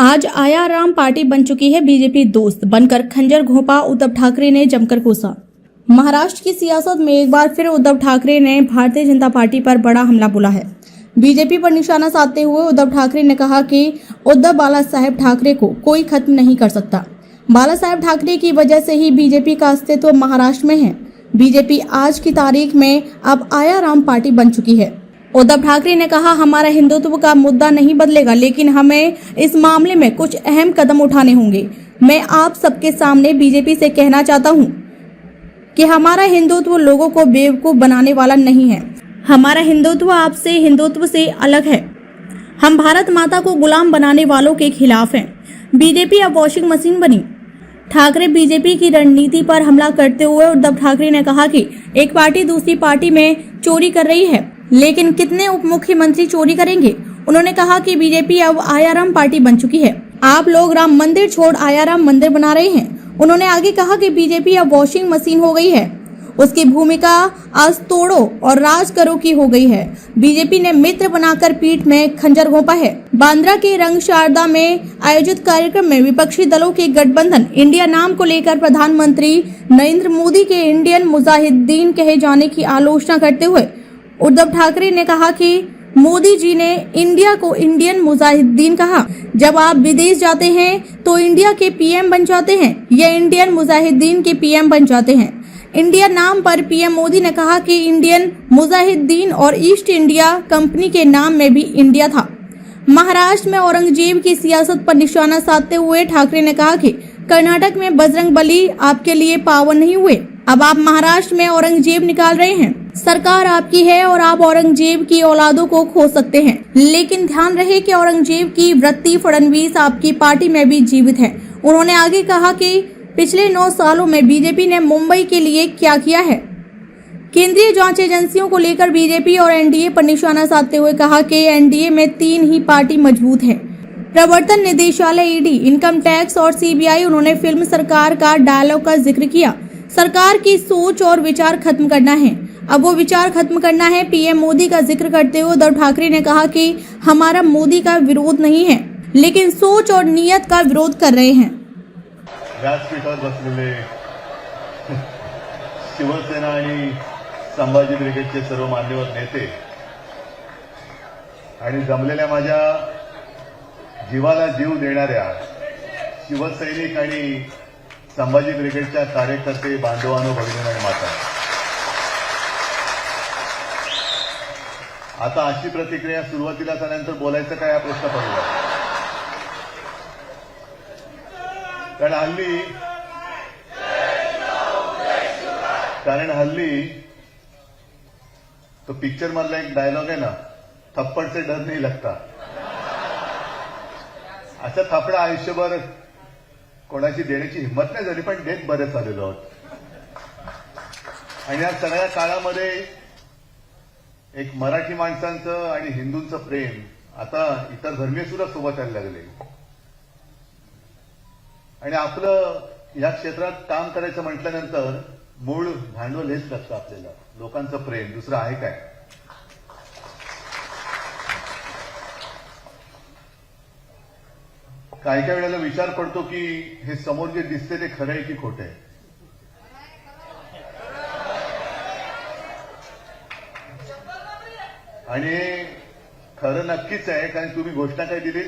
आज आयाराम पार्टी बन चुकी है बीजेपी दोस्त बनकर खंजर घोंपा उद्धव ठाकरे ने जमकर कोसा। महाराष्ट्र की सियासत में एक बार फिर उद्धव ठाकरे ने भारतीय जनता पार्टी पर बड़ा हमला बोला है। बीजेपी पर निशाना साधते हुए उद्धव ठाकरे ने कहा कि उद्धव बाला साहेब ठाकरे को कोई खत्म नहीं कर सकता। बाला साहेब ठाकरे की वजह से ही बीजेपी का अस्तित्व महाराष्ट्र में है। बीजेपी आज की तारीख में अब आयाराम पार्टी बन चुकी है। उद्धव ठाकरे ने कहा, हमारा हिंदुत्व का मुद्दा नहीं बदलेगा, लेकिन हमें इस मामले में कुछ अहम कदम उठाने होंगे। मैं आप सबके सामने बीजेपी से कहना चाहता हूं कि हमारा हिंदुत्व लोगों को बेवकूफ बनाने वाला नहीं है। हमारा हिंदुत्व आपसे हिंदुत्व से अलग है। हम भारत माता को गुलाम बनाने वालों के खिलाफ हैं। बीजेपी अब वॉशिंग मशीन बनी। ठाकरे बीजेपी की रणनीति पर हमला करते हुए उद्धव ठाकरे ने कहा कि एक पार्टी दूसरी पार्टी में चोरी कर रही है, लेकिन कितने उप मुख्यमंत्री चोरी करेंगे। उन्होंने कहा कि बीजेपी अब आयाराम पार्टी बन चुकी है। आप लोग राम मंदिर छोड़ आयाराम मंदिर बना रहे हैं। उन्होंने आगे कहा कि बीजेपी अब वॉशिंग मशीन हो गई है। उसकी भूमिका आज तोड़ो और राज करो की हो गई है। बीजेपी ने मित्र बनाकर पीठ में खंजर घोंपा है। बांद्रा के रंग शारदा में आयोजित कार्यक्रम में विपक्षी दलों के गठबंधन इंडिया नाम को लेकर प्रधानमंत्री नरेंद्र मोदी के इंडियन मुजाहिदीन कहे जाने की आलोचना करते हुए उद्धव ठाकरे ने कहा कि मोदी जी ने इंडिया को इंडियन मुजाहिदीन कहा। जब आप विदेश जाते हैं तो इंडिया के पीएम बन जाते हैं या इंडियन मुजाहिदीन के पीएम बन जाते हैं। इंडिया नाम पर पीएम मोदी ने कहा कि इंडियन मुजाहिदीन और ईस्ट इंडिया कंपनी के नाम में भी इंडिया था। महाराष्ट्र में औरंगजेब की सियासत पर निशाना साधते हुए ठाकरे ने कहा कि कर्नाटक में बजरंगबली आपके लिए पावन नहीं हुए। अब आप महाराष्ट्र में औरंगजेब निकाल रहे हैं। सरकार आपकी है और आप औरंगजेब की औलादों को खो सकते हैं, लेकिन ध्यान रहे कि औरंगजेब की वृत्ति फडणवीस आपकी पार्टी में भी जीवित है। उन्होंने आगे कहा कि पिछले 9 सालों में बीजेपी ने मुंबई के लिए क्या किया है। केंद्रीय जांच एजेंसियों को लेकर बीजेपी और एनडीए पर निशाना साधते हुए कहा कि एनडीए में 3 ही पार्टी मजबूत है, प्रवर्तन निदेशालय, ईडी, इनकम टैक्स और सीबीआई। उन्होंने फिल्म सरकार का डायलॉग का जिक्र किया। सरकार की सोच और विचार खत्म करना है। अब वो विचार खत्म करना है। पीएम मोदी का जिक्र करते हुए उद्धव ठाकरे ने कहा कि हमारा मोदी का विरोध नहीं है, लेकिन सोच और नीयत का विरोध कर रहे हैं। व्यासपीठावर बसलेले शिवसेना आणि संभाजी ब्रिगेडचे सर्व मान्यवर नेते आणि जमलेल्या माझ्या जीवाला जीव देणाऱ्या शिवसैनिक आणि संभाजी ब्रिगेडच्या कार्यकर्ते, बांधवांनो, भगिनी आणि माता, आता अशी प्रतिक्रिया सुरुवातीला झाल्यानंतर बोलायचं काय हा प्रश्न पडला। कारण हल्ली तो पिक्चर मधला एक डायलॉग आहे ना, थप्पड़ से डर नहीं लगता। अशा थपडा आयुष्यभर कोणाची देण्याची हिंमत नाही झाली, पण देत बरेच आलेलो आहोत। आणि या सगळ्या काळामध्ये एक मराठी माणसांचं आणि हिंदूंचं प्रेम आता इतर धर्मीय सुद्धा सोबत यायला लागले। आणि आपलं या क्षेत्रात काम करायचं म्हटल्यानंतर मूळ भांडवल हेच लागतं आपल्याला, लोकांचं प्रेम, दुसरं आहे काय। काही काही वेळेला विचार पडतो की हे समोर जे दिसते ते खरं आहे की खोटं आहे। आणि खरं नक्कीच आहे, कारण तुम्ही घोषणा काय दिली,